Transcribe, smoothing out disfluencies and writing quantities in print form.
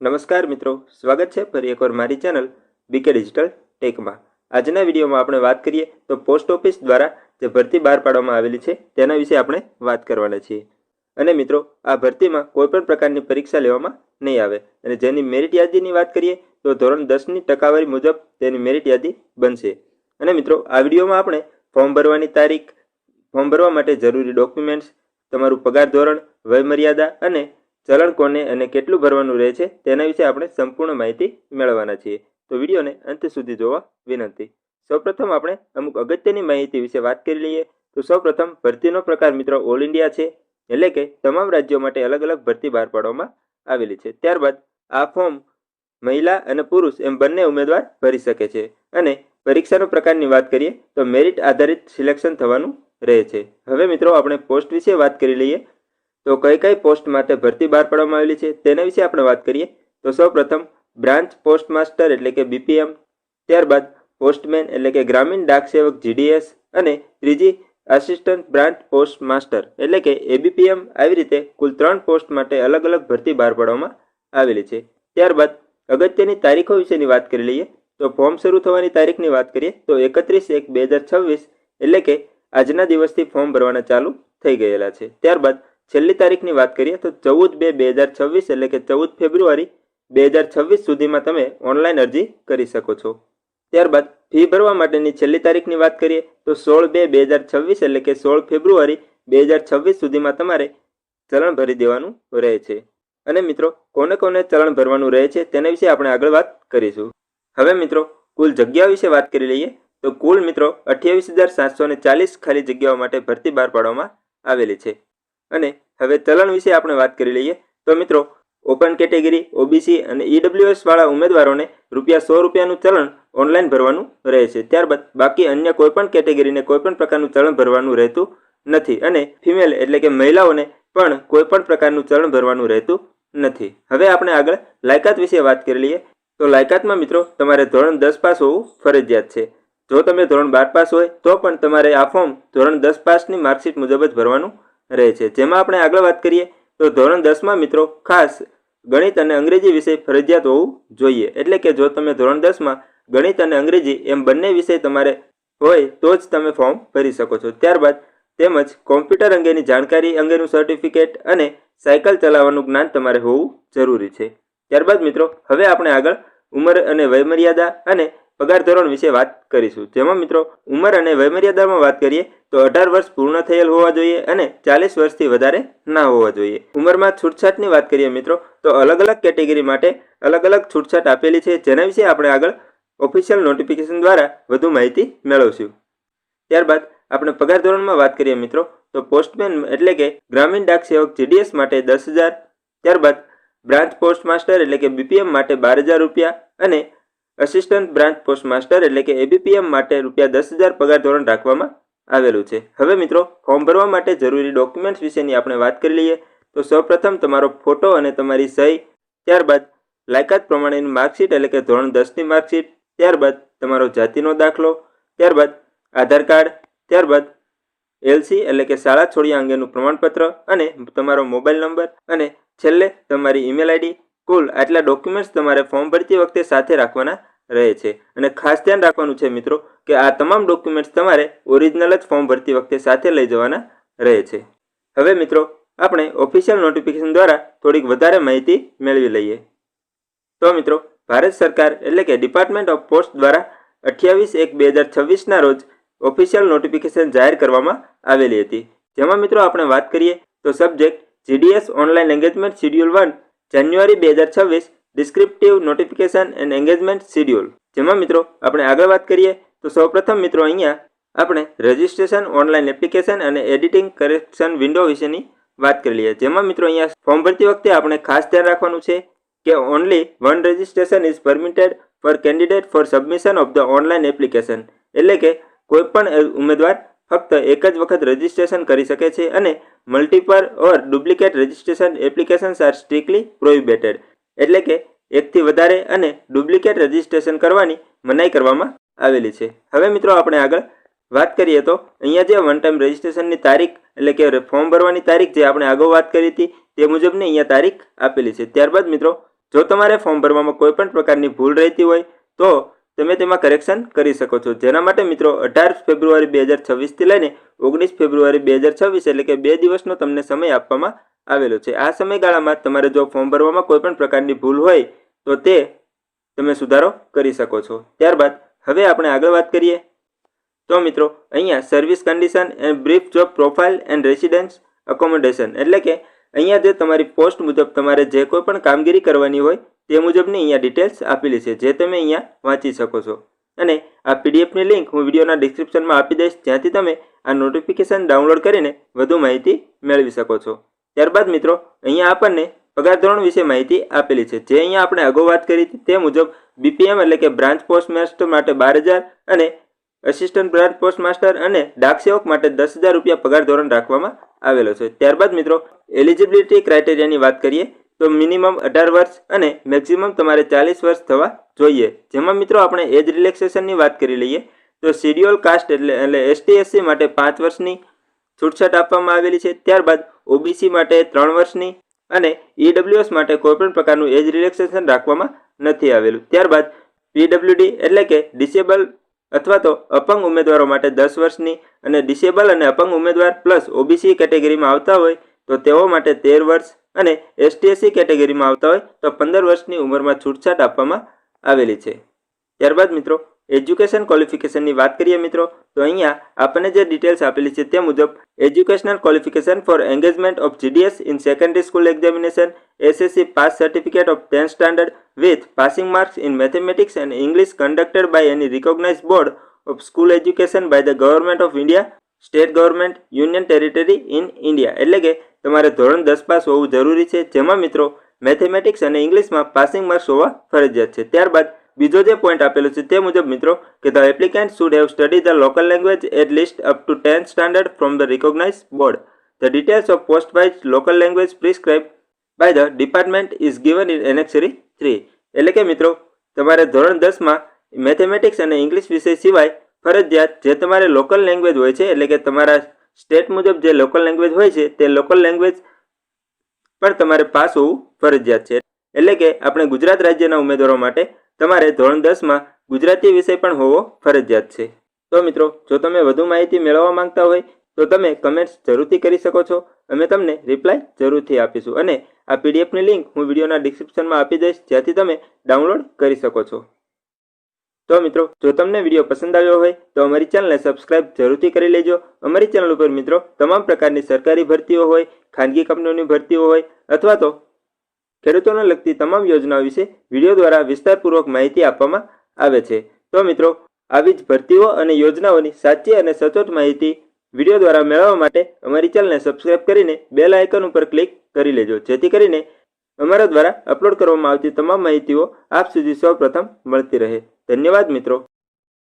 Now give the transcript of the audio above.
નમસ્કાર મિત્રો, સ્વાગત છે ફરી એકવાર મારી ચેનલ બીકે ડિજિટલ ટેકમાં। આજના વિડીયોમાં આપણે વાત કરીએ તો પોસ્ટ ઓફિસ દ્વારા જે ભરતી બહાર પાડવામાં આવેલી છે તેના વિશે આપણે વાત કરવાના છીએ। અને મિત્રો, આ ભરતીમાં કોઈપણ પ્રકારની પરીક્ષા લેવામાં નહીં આવે અને જેની મેરિટ યાદીની વાત કરીએ તો ધોરણ 10ની ટકાવારી મુજબ તેની મેરિટ યાદી બનશે। અને મિત્રો, આ વિડીયોમાં આપણે ફોર્મ ભરવાની તારીખ, ફોર્મ ભરવા માટે જરૂરી ડોક્યુમેન્ટ્સ, તમારું પગાર ધોરણ, વયમર્યાદા અને ચલણ કોને અને કેટલું ભરવાનું રહે છે તેના વિશે આપણે સંપૂર્ણ માહિતી મેળવવાના છીએ। તો વિડીયોને અંત સુધી જોવા વિનંતી। સૌપ્રથમ આપણે અમુક અગત્યની માહિતી વિશે વાત કરી લઈએ તો સૌપ્રથમ ભરતીનો પ્રકાર મિત્રો ઓલ ઇન્ડિયા છે, એટલે કે તમામ રાજ્યો માટે અલગ અલગ ભરતી બહાર પાડવામાં આવેલી છે। ત્યારબાદ આ ફોર્મ મહિલા અને પુરુષ એમ બંને ઉમેદવાર ભરી શકે છે અને પરીક્ષાનો પ્રકારની વાત કરીએ તો મેરિટ આધારિત સિલેક્શન થવાનું રહે છે। હવે મિત્રો, આપણે પોસ્ટ વિશે વાત કરી લઈએ તો કઈ પોસ્ટ માટે ભરતી બહાર પાડવામાં આવેલી છે તેના વિશે આપણે વાત કરીએ તો સૌપ્રથમ બ્રાન્ચ પોસ્ટ માસ્ટર એટલે કે બીપીએમ, ત્યારબાદ પોસ્ટમેન એટલે કે ગ્રામીણ ડાક સેવક જીડીએસ અને ત્રીજી આસિસ્ટન્ટ બ્રાન્ચ પોસ્ટ માસ્ટર એટલે કે એબીપીએમ। આવી રીતે કુલ 3 પોસ્ટ માટે અલગ અલગ ભરતી બહાર પાડવામાં આવેલી છે। ત્યારબાદ અગત્યની તારીખો વિશેની વાત કરી લઈએ તો ફોર્મ શરૂ થવાની તારીખની વાત કરીએ તો 31/1/2026 એટલે કે આજના દિવસથી ફોર્મ ભરવાના ચાલુ થઈ ગયેલા છે। ત્યારબાદ છેલ્લી તારીખની વાત કરીએ તો 14/2/2026 એટલે કે 14 ફેબ્રુઆરી 2026 સુધીમાં તમે ઓનલાઈન અરજી કરી શકો છો। ત્યારબાદ ફી ભરવા માટેની છેલ્લી તારીખની વાત કરીએ તો 16/2/2026 એટલે કે 16 ફેબ્રુઆરી 2026 સુધીમાં તમારે ચલણ ભરી દેવાનું રહે છે। અને મિત્રો, કોને કોને ચલણ ભરવાનું રહે છે તેના વિશે આપણે આગળ વાત કરીશું। હવે મિત્રો, કુલ જગ્યાઓ વિશે વાત કરી લઈએ તો કુલ મિત્રો 28,740 ખાલી જગ્યાઓ માટે ભરતી બહાર પાડવામાં આવેલી છે। અને હવે ચલણ વિશે આપણે વાત કરી લઈએ તો મિત્રો, ઓપન કેટેગરી, ઓબીસી અને ઈડબ્લ્યુએસ વાળા ઉમેદવારોને ₹100 ચલણ ઓનલાઈન ભરવાનું રહે છે। ત્યારબાદ બાકી અન્ય કોઈપણ કેટેગરીને કોઈપણ પ્રકારનું ચલણ ભરવાનું રહેતું નથી અને ફિમેલ એટલે કે મહિલાઓને પણ કોઈપણ પ્રકારનું ચલણ ભરવાનું રહેતું નથી। હવે આપણે આગળ લાયકાત વિશે વાત કરી લઈએ તો લાયકાતમાં મિત્રો તમારે ધોરણ 10 પાસ હોવું ફરજિયાત છે। જો તમે ધોરણ 12 પાસ હોય તો પણ તમારે આ ફોર્મ ધોરણ 10 પાસની માર્કશીટ મુજબ જ ભરવાનું રહે છે। જેમાં આપણે આગળ વાત કરીએ તો ધોરણ 10માં મિત્રો ખાસ ગણિત અને અંગ્રેજી વિષય ફરજિયાત હોવું જોઈએ, એટલે કે જો તમે ધોરણ 10માં ગણિત અને અંગ્રેજી એમ બંને વિષય તમારે હોય તો જ તમે ફોર્મ ભરી શકો છો। ત્યારબાદ તેમજ કોમ્પ્યુટર અંગેની જાણકારી અંગેનું સર્ટિફિકેટ અને સાયકલ ચલાવવાનું જ્ઞાન તમારે હોવું જરૂરી છે। ત્યારબાદ મિત્રો, હવે આપણે આગળ ઉંમર અને વયમર્યાદા અને પગાર ધોરણ વિશે વાત કરીશું। જેમાં મિત્રો ઉંમર અને વયમર્યાદામાં વાત કરીએ તો 18 વર્ષ પૂર્ણ થયેલ હોવા જોઈએ અને 40 વર્ષથી વધારે ના હોવા જોઈએ। ઉંમરમાં છૂટછાટની વાત કરીએ મિત્રો તો અલગ અલગ કેટેગરી માટે અલગ અલગ છૂટછાટ આપેલી છે, જેના વિશે આપણે આગળ ઓફિશિયલ નોટિફિકેશન દ્વારા વધુ માહિતી મેળવશું। ત્યારબાદ આપણે પગાર ધોરણમાં વાત કરીએ મિત્રો તો પોસ્ટમેન એટલે કે ગ્રામીણ ડાક સેવક જીડીએસ માટે 10,000, ત્યારબાદ બ્રાન્ચ પોસ્ટ માસ્ટર એટલે કે બીપીએમ માટે ₹12,000 અને અસિસ્ટન્ટ બ્રાન્ચ પોસ્ટ માસ્ટર એટલે કે એબીપીએમ માટે ₹10,000 પગાર ધોરણ રાખવામાં આવેલું છે। હવે મિત્રો, ફોર્મ ભરવા માટે જરૂરી ડોક્યુમેન્ટ્સ વિશેની આપણે વાત કરી લઈએ તો સૌપ્રથમ તમારો ફોટો અને તમારી સહી, ત્યારબાદ લાયકાત પ્રમાણેની માર્કશીટ એટલે કે ધોરણ 10ની માર્કશીટ, ત્યારબાદ તમારો જાતિનો દાખલો, ત્યારબાદ આધાર કાર્ડ, ત્યારબાદ એલસી એટલે કે શાળા છોડ્યા અંગેનું પ્રમાણપત્ર અને તમારો મોબાઈલ નંબર અને છેલ્લે તમારી ઈમેલ આઈડી। કુલ આટલા ડોક્યુમેન્ટ્સ તમારે ફોર્મ ભરતી વખતે સાથે રાખવાના રહે છે। અને ખાસ ધ્યાન રાખવાનું છે મિત્રો કે આ તમામ ડોક્યુમેન્ટ્સ તમારે ઓરિજિનલ જ ફોર્મ ભરતી વખતે સાથે લઈ જવાના રહે છે। હવે મિત્રો, આપણે ઓફિશિયલ નોટિફિકેશન દ્વારા થોડીક વધારે માહિતી મેળવી લઈએ તો મિત્રો, ભારત સરકાર એટલે કે ડિપાર્ટમેન્ટ ઓફ પોસ્ટ દ્વારા 28/1/2026 રોજ ઓફિશિયલ નોટિફિકેશન જાહેર કરવામાં આવેલી હતી। જેમાં મિત્રો આપણે વાત કરીએ તો subject GDS online engagement schedule 1 January 2026 descriptive notification and engagement schedule. જેમાં મિત્રો આપણે આગળ વાત કરીએ તો સૌપ્રથમ મિત્રો અહીંયા આપણે રજિસ્ટ્રેશન, ઓનલાઈન એપ્લિકેશન અને એડિટિંગ કરેક્શન વિન્ડો વિશેની વાત કરી લઈએ। જેમાં મિત્રો અહીંયા ફોર્મ ભરતી વખતે આપણે ખાસ ધ્યાન રાખવાનું છે કે only one registration is permitted for candidate for submission of the online application, એટલે કે કોઈપણ ઉમેદવાર ફક્ત એક જ વખત રજિસ્ટ્રેશન કરી શકે છે અને મલ્ટીપલ ઓર duplicate registration applications R strictly prohibited, એટલે કે એકથી વધારે અને ડુપ્લિકેટ રજિસ્ટ્રેશન કરવાની મનાઈ કરવામાં આવેલી છે। હવે મિત્રો આપણે આગળ વાત કરીએ તો અહીંયા જે વન ટાઈમ રજિસ્ટ્રેશનની તારીખ એટલે કે ફોર્મ ભરવાની તારીખ જે આપણે આગળ વાત કરી હતી તે મુજબની અહીંયા તારીખ આપેલી છે। ત્યારબાદ મિત્રો જો તમારે ફોર્મ ભરવામાં કોઈ પણ પ્રકારની ભૂલ રહેતી હોય તો તમે તેમાં કરેક્શન કરી શકો છો, જેના માટે મિત્રો 18 ફેબ્રુઆરી 2026 થી લઈને 19 ફેબ્રુઆરી 2026 એટલે કે 2 દિવસનો તમને સમય આપવામાં આવેલો છે। આ સમયગાળામાં તમારે જો ફોર્મ ભરવામાં કોઈ પણ પ્રકારની ભૂલ હોય તો તે તમે સુધારો કરી શકો છો। ત્યારબાદ હવે આપણે આગળ વાત કરીએ તો મિત્રો અહીંયા service condition and brief job profile and residence accommodation એટલે કે અહીંયા જે તમારી પોસ્ટ મુજબ તમારે જે કોઈ પણ કામગીરી કરવાની હોય તે મુજબની અહીંયા ડિટેલ્સ આપેલી છે, જે તમે અહીંયા વાંચી શકો છો। અને આ પીડીએફની લિંક હું વિડીયોના ડિસ્ક્રિપ્શનમાં આપી દઈશ, જ્યાંથી તમે આ નોટિફિકેશન ડાઉનલોડ કરીને વધુ માહિતી મેળવી શકો છો। ત્યારબાદ મિત્રો અહીંયા આપણને પગાર ધોરણ વિશે માહિતી આપેલી છે, જે અહીંયા આપણે અગાઉ વાત કરી તે મુજબ બીપીએમ એટલે કે બ્રાન્ચ પોસ્ટ માસ્ટર માટે 12,000 અને અસિસ્ટન્ટ બ્રાન્ચ પોસ્ટ માસ્ટર અને ડાક સેવક માટે 10,000 રૂપિયા પગાર ધોરણ રાખવામાં આવેલો છે। ત્યારબાદ મિત્રો એલિજિબિલિટી ક્રાઇટેરિયાની વાત કરીએ તો મિનિમમ 18 વર્ષ અને મેક્સિમમ તમારે 40 વર્ષ થવા જોઈએ, જેમાં મિત્રો આપણે એજ રિલેક્સેશનની વાત કરી લઈએ તો શેડ્યુલ કાસ્ટ એટલે એસટી એસસી માટે 5 વર્ષની છૂટછાટ આપવામાં આવેલી છે। ત્યારબાદ ઓબીસી માટે 3 વર્ષની અને ઈડબ્લ્યુએસ માટે કોઈપણ પ્રકારનું એજ રિલેક્સેશન રાખવામાં નથી આવેલું। ત્યારબાદ પીડબ્લ્યુડી એટલે કે ડિસેબલ અથવા તો અપંગ ઉમેદવારો માટે 10 વર્ષની અને ડિસેબલ અને અપંગ ઉમેદવાર પ્લસ ઓબીસી કેટેગરીમાં આવતા હોય તો તેઓ માટે 13 વર્ષ અને એસટીએસસી કેટેગરીમાં આવતા હોય તો 15 વર્ષની ઉંમરમાં છૂટછાટ આપવામાં આવેલી છે। ત્યારબાદ મિત્રો એજ્યુકેશન ક્વોલિફિકેશનની વાત કરીએ મિત્રો તો અહીંયા આપણને જે ડિટેલ્સ આપેલી છે તે મુજબ educational qualification for engagement of GDS in secondary school examination SSC pass certificate of 10th standard with passing marks in mathematics and English conducted by any recognised board of school education by the government of India, state government, union territory in India એટલે કે તમારે ધોરણ 10 pass હોવું જરૂરી છે, જેમાં મિત્રો mathematics અને ઇંગ્લિશમાં પાસિંગ માર્ક્સ હોવા ફરજિયાત છે। ત્યારબાદ બીજો જે પોઈન્ટ આપેલો છે તે મુજબ મિત્રો કે the applicant should have study the local language at least up to 10th standard from the recognised board. The details of post wise local language prescribe by the department is given in annexure 3 એટલે કે મિત્રો તમારે ધોરણ 10માં mathematics અને English વિષય સિવાય ફરજિયાત જે તમારે લોકલ લેંગ્વેજ હોય છે એટલે કે તમારા સ્ટેટ મુજબ જે લોકલ લેંગ્વેજ હોય છે તે લોકલ લેંગ્વેજ પણ તમારે પાસ હોવું ફરજિયાત છે। એટલે કે આપણે ગુજરાત રાજ્યના ઉમેદવારો માટે તમારે ધોરણ 10માં ગુજરાતી વિષય પણ હોવો ફરજિયાત છે। તો મિત્રો જો તમે વધુ માહિતી મેળવવા માંગતા હોય તો તમે કમેન્ટ્સ જરૂરથી કરી શકો છો, અમે તમને રિપ્લાય જરૂરથી આપીશું અને આ પીડીએફની લિંક હું વિડીયોના ડિસ્ક્રિપ્શનમાં આપી દઈશ, જ્યાંથી તમે ડાઉનલોડ કરી શકો છો। તો મિત્રો જો તમને વિડીયો પસંદ આવ્યો હોય તો અમારી ચેનલને સબસ્ક્રાઇબ જરૂરથી કરી લેજો। અમારી ચેનલ ઉપર મિત્રો તમામ પ્રકારની સરકારી ભરતીઓ હોય, ખાનગી કંપનીઓની ભરતીઓ હોય અથવા તો ખેડૂતોને લગતી તમામ યોજનાઓ વિશે વિડીયો દ્વારા વિસ્તારપૂર્વક માહિતી આપવામાં આવે છે। તો મિત્રો આવી જ ભરતીઓ અને યોજનાઓની સાચી અને સચોટ માહિતી વિડીયો દ્વારા મેળવવા માટે અમારી ચેનલને સબસ્ક્રાઇબ કરીને બેલ આઇકન ઉપર ક્લિક કરી લેજો, જેથી કરીને અમારા દ્વારા અપલોડ કરવામાં આવતી તમામ માહિતીઓ આપ સુધી સૌપ્રથમ મળતી રહે। ધન્યવાદ મિત્રો।